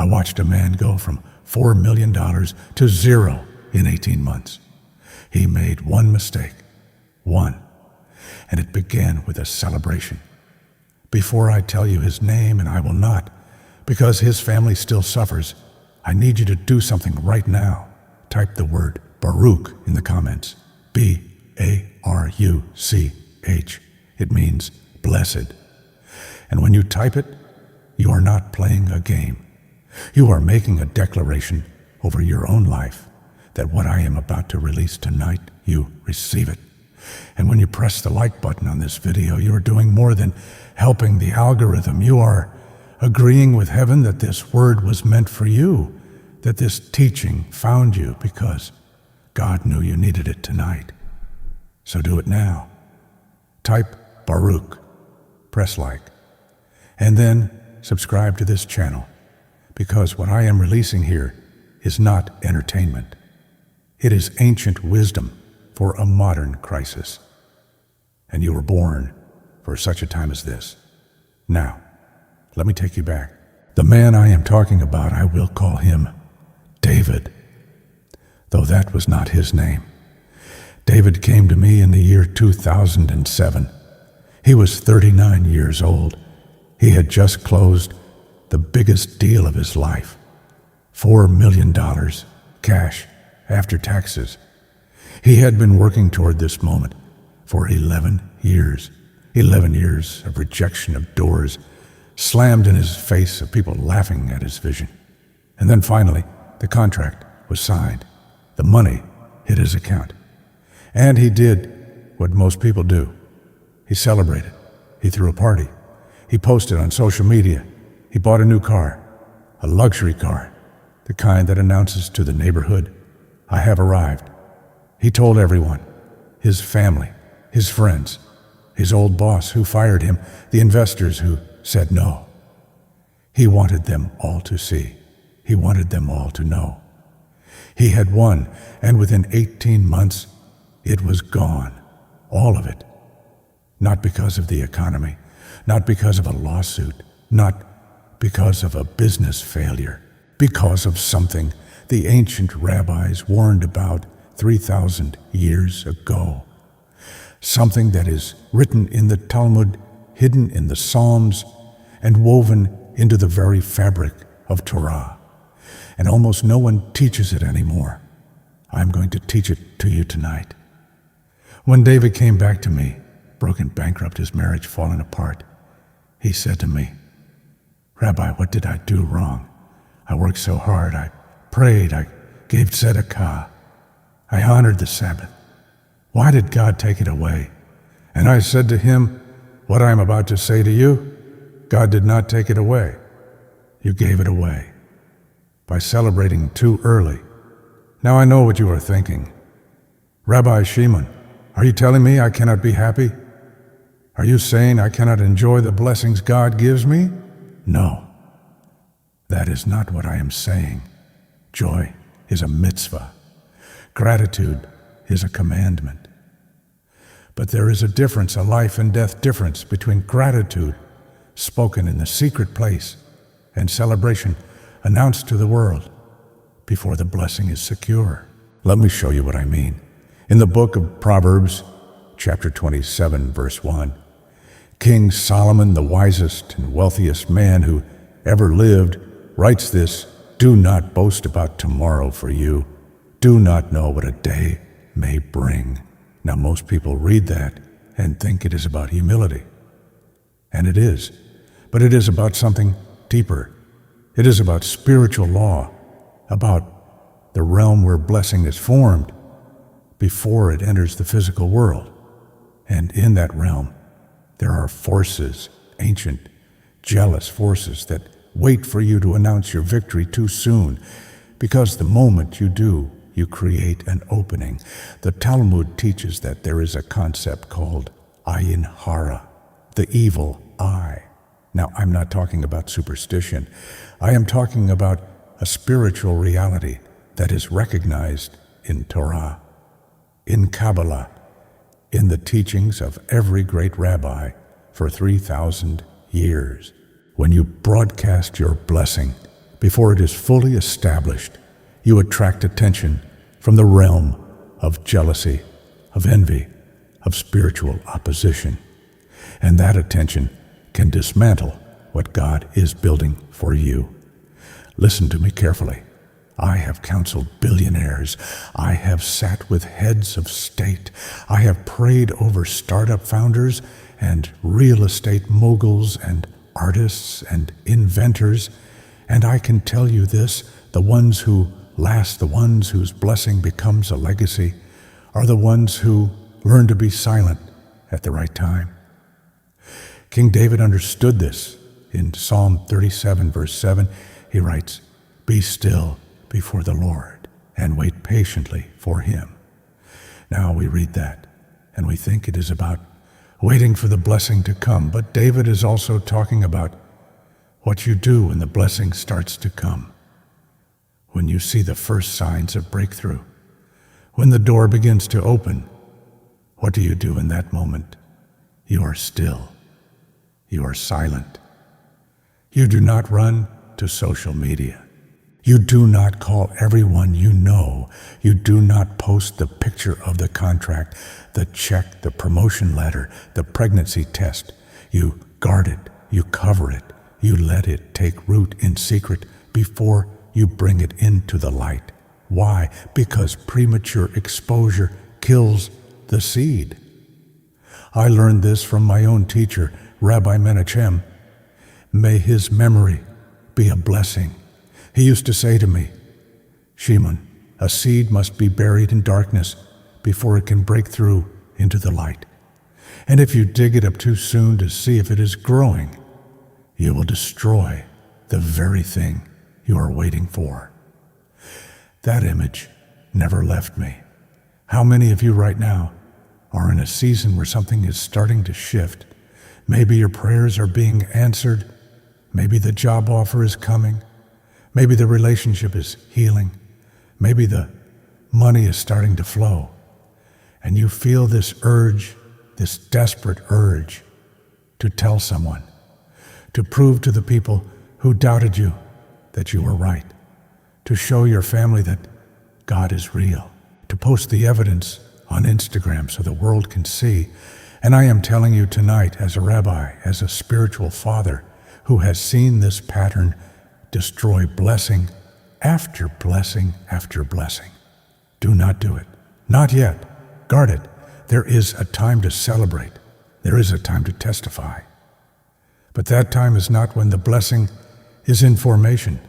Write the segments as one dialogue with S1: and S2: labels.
S1: I watched a man go from $4 million to zero in 18 months. He made one mistake. One. And it began with a celebration. Before I tell you his name, and I will not, because his family still suffers, I need you to do something right now. Type the word Baruch in the comments. B-A-R-U-C-H. It means blessed. And when you type it, you are not playing a game. You are making a declaration over your own life that what I am about to release tonight, you receive it. And when you press the like button on this video, you are doing more than helping the algorithm. You are agreeing with heaven that this word was meant for you, that this teaching found you because God knew you needed it tonight. So do it now. Type Baruch, press like, and then subscribe to this channel, because what I am releasing here is not entertainment. It is ancient wisdom for a modern crisis. And you were born for such a time as this. Now, let me take you back. The man I am talking about, I will call him David, though that was not his name. David came to me in the year 2007. He was 39 years old. He had just closed the biggest deal of his life, $4 million, cash, after taxes. He had been working toward this moment for 11 years. 11 years of rejection, of doors slammed in his face, of people laughing at his vision. And then finally, the contract was signed. The money hit his account. And he did what most people do. He celebrated. He threw a party. He posted on social media. He bought a new car, a luxury car, the kind that announces to the neighborhood, I have arrived. He told everyone, his family, his friends, his old boss who fired him, the investors who said no. He wanted them all to see. He wanted them all to know. He had won, and within 18 months, it was gone, all of it. Not because of the economy, not because of a lawsuit, not because of a business failure, because of something the ancient rabbis warned about 3,000 years ago. Something that is written in the Talmud, hidden in the Psalms, and woven into the very fabric of Torah. And almost no one teaches it anymore. I'm going to teach it to you tonight. When David came back to me, broken, bankrupt, his marriage fallen apart, he said to me, Rabbi, what did I do wrong? I worked so hard. I prayed. I gave tzedakah. I honored the Sabbath. Why did God take it away? And I said to him, what I am about to say to you, God did not take it away. You gave it away by celebrating too early. Now I know what you are thinking. Rabbi Shimon, are you telling me I cannot be happy? Are you saying I cannot enjoy the blessings God gives me? No, that is not what I am saying. Joy is a mitzvah. Gratitude is a commandment. But there is a difference, a life and death difference between gratitude spoken in the secret place and celebration announced to the world before the blessing is secure. Let me show you what I mean. In the book of Proverbs, chapter 27, verse 1, King Solomon, the wisest and wealthiest man who ever lived, writes this, do not boast about tomorrow, for you do not know what a day may bring. Now, most people read that and think it is about humility. And it is. But it is about something deeper. It is about spiritual law, about the realm where blessing is formed before it enters the physical world. And in that realm, there are forces, ancient, jealous forces that wait for you to announce your victory too soon, because the moment you do, you create an opening. The Talmud teaches that there is a concept called ayin, hara, the evil eye. Now, I'm not talking about superstition. I am talking about a spiritual reality that is recognized in Torah, in Kabbalah, in the teachings of every great rabbi for 3,000 years. When you broadcast your blessing before it is fully established, you attract attention from the realm of jealousy, of envy, of spiritual opposition. And that attention can dismantle what God is building for you. Listen to me carefully. I have counseled billionaires. I have sat with heads of state. I have prayed over startup founders and real estate moguls and artists and inventors. And I can tell you this, the ones who last, the ones whose blessing becomes a legacy, are the ones who learn to be silent at the right time. King David understood this. In Psalm 37, verse 7, he writes, "Be still before the Lord and wait patiently for him." Now we read that and we think it is about waiting for the blessing to come, but David is also talking about what you do when the blessing starts to come. When you see the first signs of breakthrough, when the door begins to open, what do you do in that moment? You are still. You are silent. You do not run to social media. You do not call everyone you know. You do not post the picture of the contract, the check, the promotion letter, the pregnancy test. You guard it. You cover it. You let it take root in secret before you bring it into the light. Why? Because premature exposure kills the seed. I learned this from my own teacher, Rabbi Menachem. May his memory be a blessing. He used to say to me, "Shimon, a seed must be buried in darkness before it can break through into the light. And if you dig it up too soon to see if it is growing, you will destroy the very thing you are waiting for." That image never left me. How many of you right now are in a season where something is starting to shift? Maybe your prayers are being answered. Maybe the job offer is coming. Maybe the relationship is healing. Maybe the money is starting to flow. And you feel this urge, this desperate urge to tell someone, to prove to the people who doubted you that you were right, to show your family that God is real, to post the evidence on Instagram so the world can see. And I am telling you tonight, as a rabbi, as a spiritual father who has seen this pattern destroy blessing after blessing after blessing, do not do it. Not yet. Guard it. There is a time to celebrate. There is a time to testify. But that time is not when the blessing is in formation.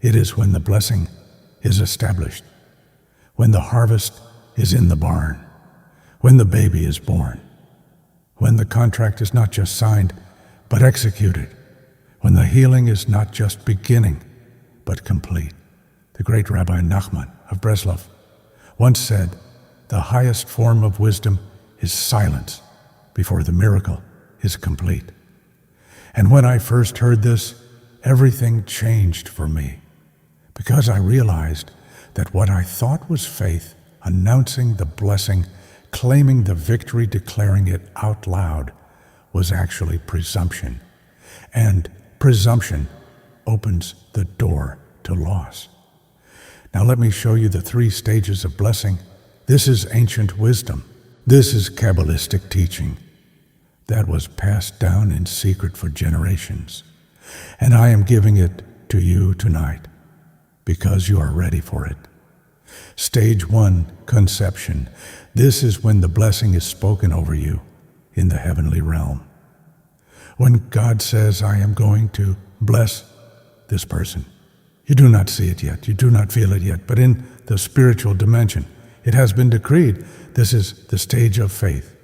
S1: It is when the blessing is established, when the harvest is in the barn, when the baby is born, when the contract is not just signed, but executed, when the healing is not just beginning, but complete. The great Rabbi Nachman of Breslov once said, "The highest form of wisdom is silence before the miracle is complete." And when I first heard this, everything changed for me, because I realized that what I thought was faith, announcing the blessing, claiming the victory, declaring it out loud, was actually presumption. And presumption opens the door to loss. Now let me show you the 3 stages of blessing. This is ancient wisdom. This is Kabbalistic teaching that was passed down in secret for generations. And I am giving it to you tonight because you are ready for it. Stage 1, conception. This is when the blessing is spoken over you in the heavenly realm. When God says, "I am going to bless this person," you do not see it yet, you do not feel it yet, but in the spiritual dimension, it has been decreed. This is the stage of faith,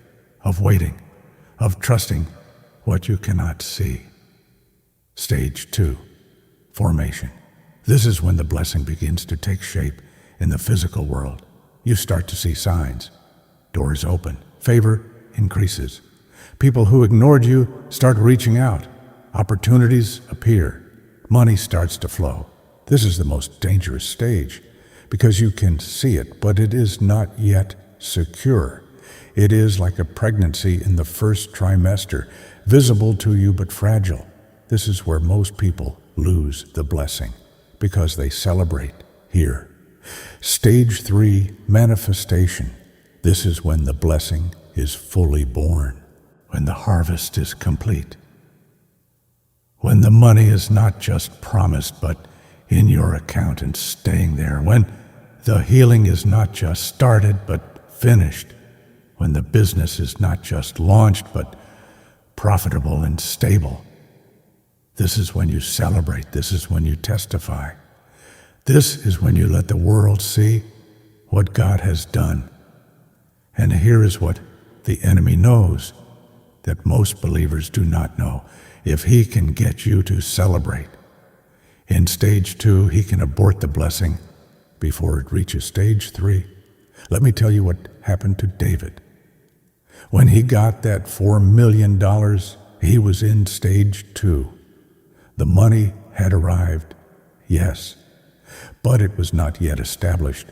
S1: of waiting, of trusting what you cannot see. Stage 2, formation. This is when the blessing begins to take shape in the physical world. You start to see signs. Doors open. Favor increases. People who ignored you start reaching out. Opportunities appear. Money starts to flow. This is the most dangerous stage because you can see it, but it is not yet secure. It is like a pregnancy in the first trimester, visible to you but fragile. This is where most people lose the blessing. because they celebrate here. Stage 3, manifestation. This is when the blessing is fully born, when the harvest is complete, when the money is not just promised but in your account and staying there, when the healing is not just started but finished, when the business is not just launched but profitable and stable. This is when you celebrate. This is when you testify. This is when you let the world see what God has done. And here is what the enemy knows that most believers do not know. If he can get you to celebrate, in stage 2, he can abort the blessing before it reaches stage 3. Let me tell you what happened to David. When he got that $4 million, he was in stage 2. The money had arrived, yes, but it was not yet established.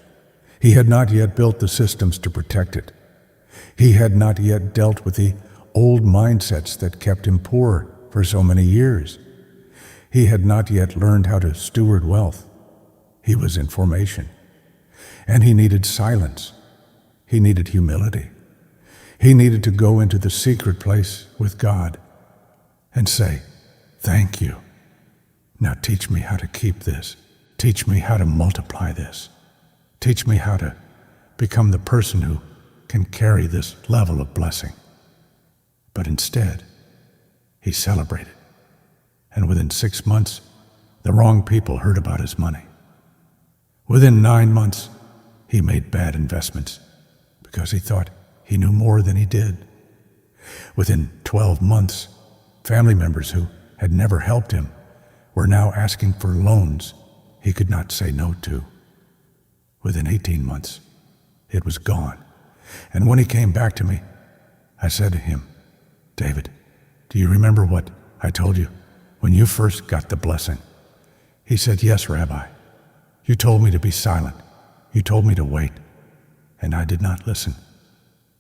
S1: He had not yet built the systems to protect it. He had not yet dealt with the old mindsets that kept him poor for so many years. He had not yet learned how to steward wealth. He was in formation. And he needed silence. He needed humility. He needed to go into the secret place with God and say, "Thank you. Now teach me how to keep this. Teach me how to multiply this. Teach me how to become the person who can carry this level of blessing." But instead, he celebrated. And within 6 months, the wrong people heard about his money. Within 9 months, he made bad investments because he thought he knew more than he did. Within 12 months, family members who had never helped him were now asking for loans he could not say no to. Within 18 months, it was gone. And when he came back to me, I said to him, "David, do you remember what I told you when you first got the blessing?" He said, "Yes, Rabbi. You told me to be silent. You told me to wait. And I did not listen."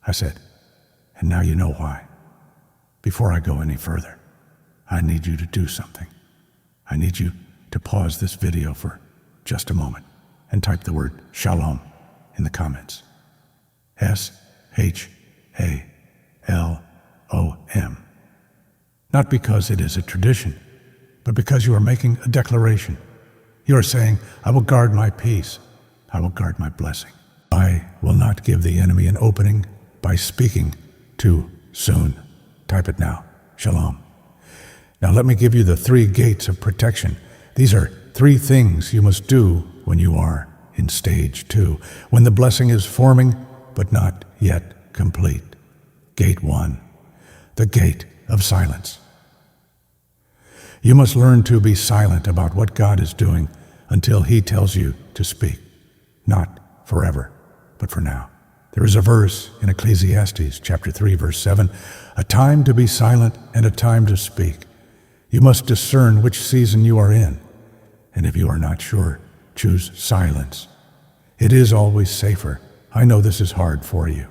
S1: I said, "And now you know why. Before I go any further, I need you to do something. I need you to pause this video for just a moment and type the word shalom in the comments. SHALOM. Not because it is a tradition, but because you are making a declaration. You are saying, "I will guard my peace. I will guard my blessing. I will not give the enemy an opening by speaking too soon." Type it now. Shalom. Now let me give you the 3 gates of protection. These are 3 things you must do when you are in stage 2, when the blessing is forming but not yet complete. Gate 1, the gate of silence. You must learn to be silent about what God is doing until he tells you to speak. Not forever, but for now. There is a verse in Ecclesiastes chapter 3, verse 7, "A time to be silent and a time to speak." You must discern which season you are in. And if you are not sure, choose silence. It is always safer. I know this is hard for you,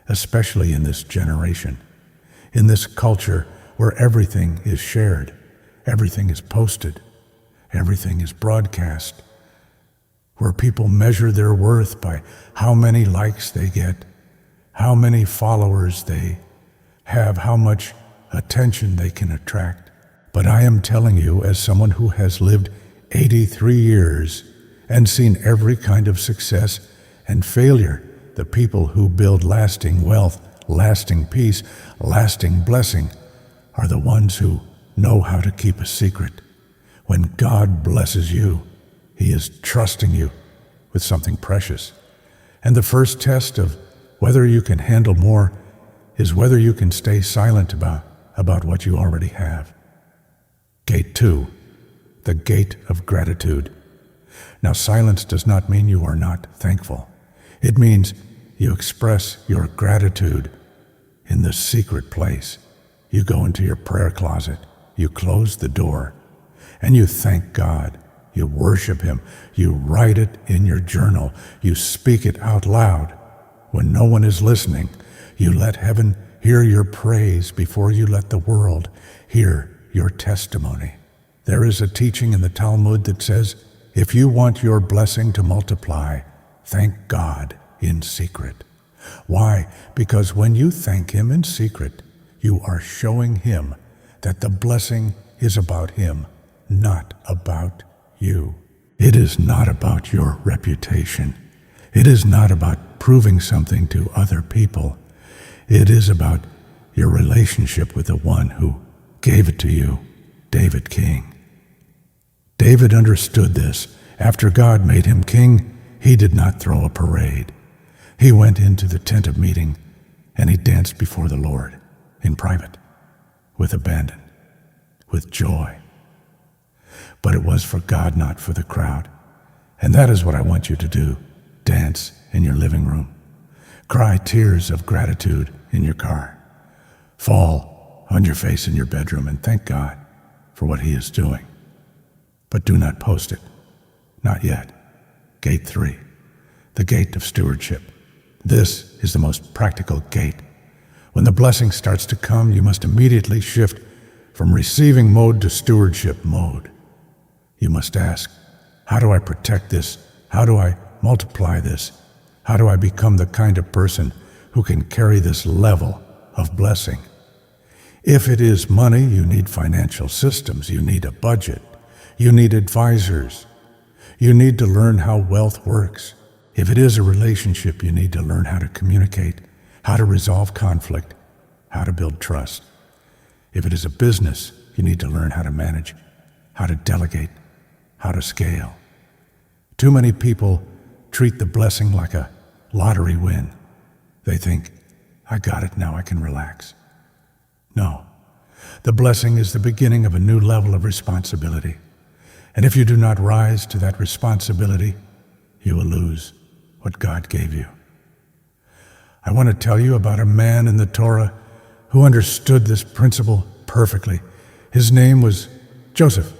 S1: especially in this generation, in this culture where everything is shared, everything is posted, everything is broadcast, where people measure their worth by how many likes they get, how many followers they have, how much attention they can attract. But I am telling you, as someone who has lived 83 years and seen every kind of success and failure, the people who build lasting wealth, lasting peace, lasting blessing are the ones who know how to keep a secret. When God blesses you, he is trusting you with something precious. And the first test of whether you can handle more is whether you can stay silent about what you already have. Gate 2, the gate of gratitude. Now, silence does not mean you are not thankful. It means you express your gratitude in the secret place. You go into your prayer closet, you close the door, and you thank God. You worship him. You write it in your journal. You speak it out loud. When no one is listening, you let heaven hear your praise before you let the world hear your testimony. There is a teaching in the Talmud that says, if you want your blessing to multiply, thank God in secret. Why? Because when you thank Him in secret, you are showing Him that the blessing is about Him, not about you. It is not about your reputation. It is not about proving something to other people. It is about your relationship with the one who gave it to you, David King. David understood this. After God made him king, he did not throw a parade. He went into the tent of meeting and he danced before the Lord in private, with abandon, with joy. But it was for God, not for the crowd. And that is what I want you to do. Dance in your living room. Cry tears of gratitude in your car. Fall on your face in your bedroom and thank God for what He is doing. But do not post it. Not yet. Gate 3, the gate of stewardship. This is the most practical gate. When the blessing starts to come, you must immediately shift from receiving mode to stewardship mode. You must ask, how do I protect this? How do I multiply this? How do I become the kind of person who can carry this level of blessing? If it is money, you need financial systems. You need a budget. You need advisors. You need to learn how wealth works. If it is a relationship, you need to learn how to communicate, how to resolve conflict, how to build trust. If it is a business, you need to learn how to manage, how to delegate, how to scale. Too many people treat the blessing like a lottery win. They think, I got it, now I can relax. No, the blessing is the beginning of a new level of responsibility. And if you do not rise to that responsibility, you will lose what God gave you. I want to tell you about a man in the Torah who understood this principle perfectly. His name was Joseph.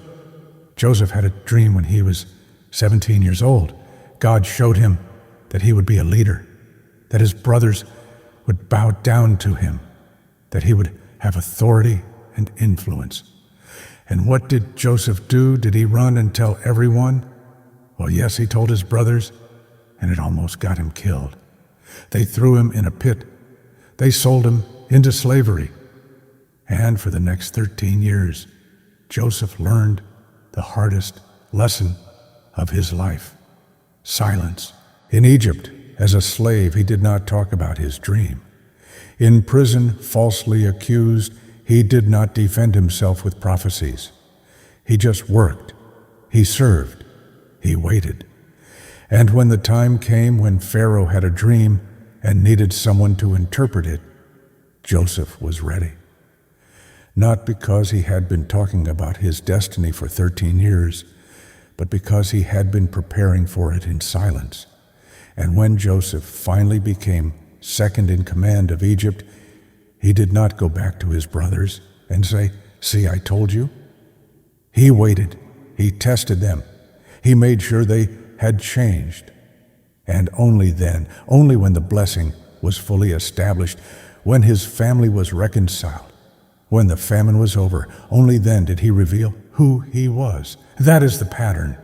S1: Joseph had a dream when he was 17 years old. God showed him that he would be a leader, that his brothers would bow down to him, that he would have authority and influence. And what did Joseph do? Did he run and tell everyone? Well, yes, he told his brothers, and it almost got him killed. They threw him in a pit. They sold him into slavery. And for the next 13 years, Joseph learned the hardest lesson of his life: silence. In Egypt, as a slave, he did not talk about his dream. In prison, falsely accused, he did not defend himself with prophecies. He just worked. He served. He waited. And when the time came when Pharaoh had a dream and needed someone to interpret it, Joseph was ready. Not because he had been talking about his destiny for 13 years, but because he had been preparing for it in silence. And when Joseph finally became second in command of Egypt, he did not go back to his brothers and say, "See, I told you." He waited. He tested them. He made sure they had changed. And only then, only when the blessing was fully established, when his family was reconciled, when the famine was over, only then did he reveal who he was. That is the pattern.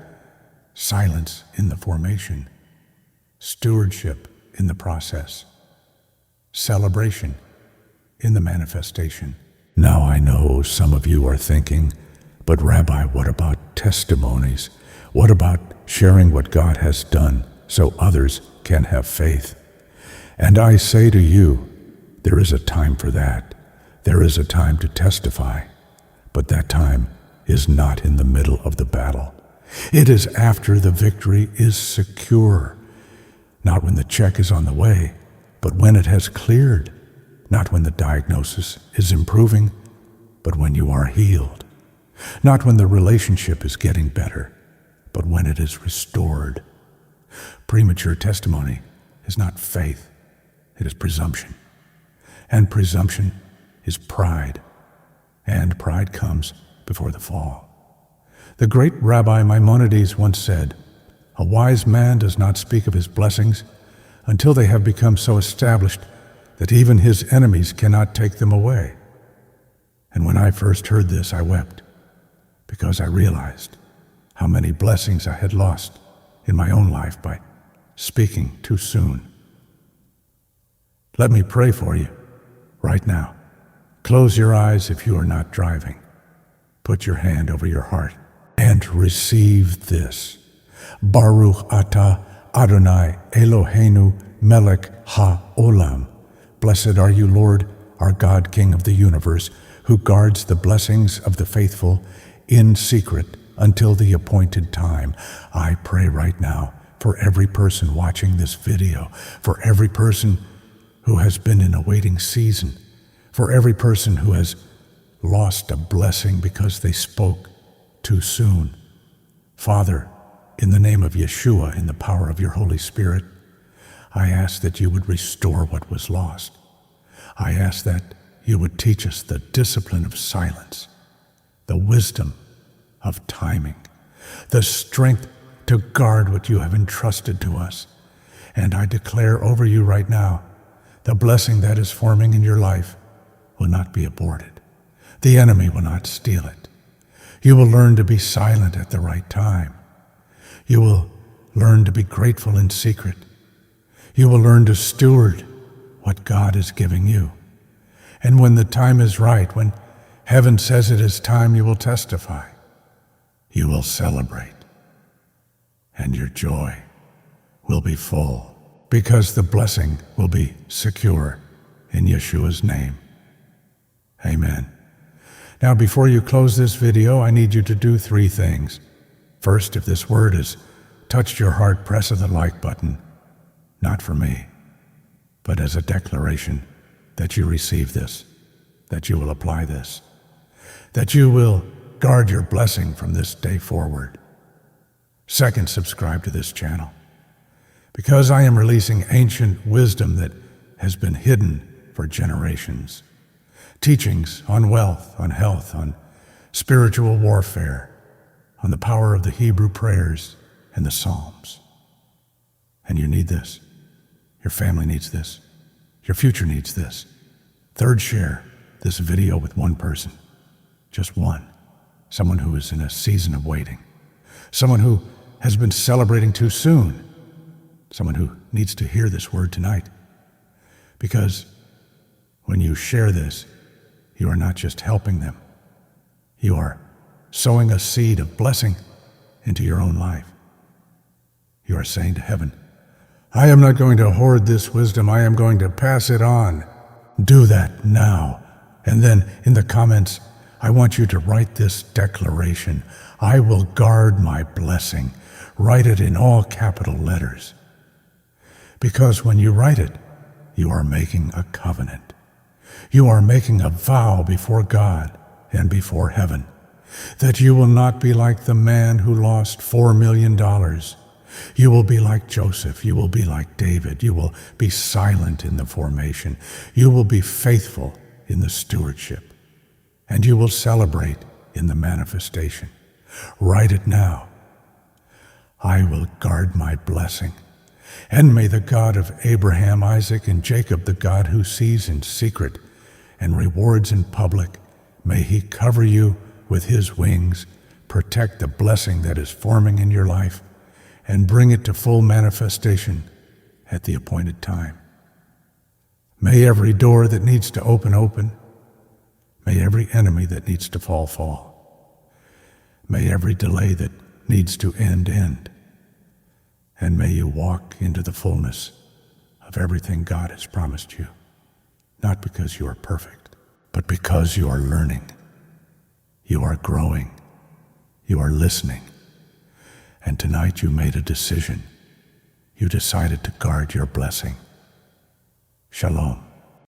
S1: Silence in the formation. Stewardship in the process. Celebration in the manifestation. Now I know some of you are thinking, but Rabbi, what about testimonies? What about sharing what God has done so others can have faith? And I say to you, there is a time for that. There is a time to testify, but that time is not in the middle of the battle. It is after the victory is secure, not when the check is on the way, but when it has cleared, not when the diagnosis is improving, but when you are healed, not when the relationship is getting better, but when it is restored. Premature testimony is not faith, it is presumption. And presumption is pride, and pride comes before the fall. The great Rabbi Maimonides once said, "A wise man does not speak of his blessings until they have become so established that even his enemies cannot take them away." And when I first heard this, I wept, because I realized how many blessings I had lost in my own life by speaking too soon. Let me pray for you right now. Close your eyes if you are not driving. Put your hand over your heart and receive this. Baruch atah Adonai Eloheinu melech ha-olam. Blessed are you, Lord, our God, King of the universe, who guards the blessings of the faithful in secret until the appointed time. I pray right now for every person watching this video, for every person who has been in a waiting season, for every person who has lost a blessing because they spoke too soon. Father, in the name of Yeshua, in the power of your Holy Spirit, I ask that you would restore what was lost. I ask that you would teach us the discipline of silence, the wisdom of timing, the strength to guard what you have entrusted to us. And I declare over you right now, the blessing that is forming in your life will not be aborted. The enemy will not steal it. You will learn to be silent at the right time. You will learn to be grateful in secret. You will learn to steward what God is giving you. And when the time is right, when heaven says it is time, you will testify. You will celebrate. And your joy will be full, because the blessing will be secure in Yeshua's name. Amen. Now, before you close this video, I need you to do 3 things. First, if this word has touched your heart, press the like button, not for me, but as a declaration that you receive this, that you will apply this, that you will guard your blessing from this day forward. Second, subscribe to this channel, because I am releasing ancient wisdom that has been hidden for generations. Teachings on wealth, on health, on spiritual warfare, on the power of the Hebrew prayers and the Psalms. And you need this. Your family needs this. Your future needs this. Third, share this video with one person. Just one. Someone who is in a season of waiting. Someone who has been celebrating too soon. Someone who needs to hear this word tonight. Because when you share this, you are not just helping them. You are sowing a seed of blessing into your own life. You are saying to heaven, I am not going to hoard this wisdom. I am going to pass it on. Do that now. And then in the comments, I want you to write this declaration. I will guard my blessing. Write it in all capital letters. Because when you write it, you are making a covenant. You are making a vow before God and before heaven that you will not be like the man who lost $4 million. You will be like Joseph. You will be like David. You will be silent in the formation. You will be faithful in the stewardship. And you will celebrate in the manifestation. Write it now. I will guard my blessing. And may the God of Abraham, Isaac, and Jacob, the God who sees in secret and rewards in public, may he cover you with his wings, protect the blessing that is forming in your life, and bring it to full manifestation at the appointed time. May every door that needs to open, open. May every enemy that needs to fall, fall. May every delay that needs to end, end. And may you walk into the fullness of everything God has promised you, not because you are perfect, but because you are learning, you are growing, you are listening. And tonight you made a decision. You decided to guard your blessing. Shalom.